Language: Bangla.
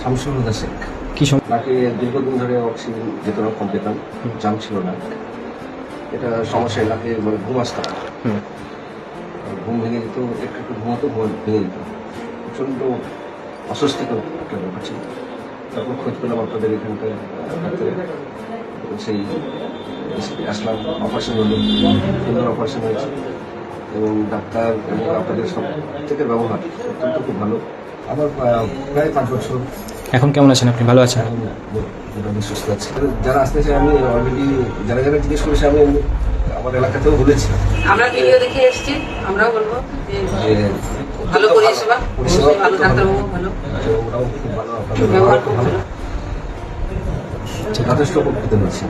শামসুল হুদা শেখ কি নাকি দীর্ঘদিন ধরে অক্সিজেন যেত না, কম পেতাম, জাম ছিল না। এটা সমস্যা, নাকি মানে ঘুম আসতো না, ঘুম ভেঙে যেত, একটু একটু ঘুমাতো, ঘুম ভেঙে যেত, প্রচণ্ড অস্বস্তিকর একটা ব্যাপার ছিল। তারপর খোঁজ পেলাম আপনাদের এখানকার ডাক্তারের, সেই আসলাম, অপারেশন হলো, সুন্দর অপারেশন হয়েছে এবং ডাক্তার এবং আপনাদের সব থেকে ব্যবহার অত্যন্ত খুব ভালো। আমার প্রায় 5 বছর। এখন কেমন আছেন আপনি? ভালো আছেন? এখন মোটামুটি সুস্থ আছি। যারা আসতে চায়, আমি অলরেডি যারা যারা জিজ্ঞেস করেছে, আমি আমার এলাকাতেও বলেছি, আমরা ভিডিও দেখে এসেছি, আমরাও বলবো যে ভালো পরিষেবা, ভালো ডাক্তারবাবু ভালো, ওরাও খুব ভালো, আপনাদের ব্যবহার খুব ভালো। যথেষ্ট উপকৃত হয়েছে।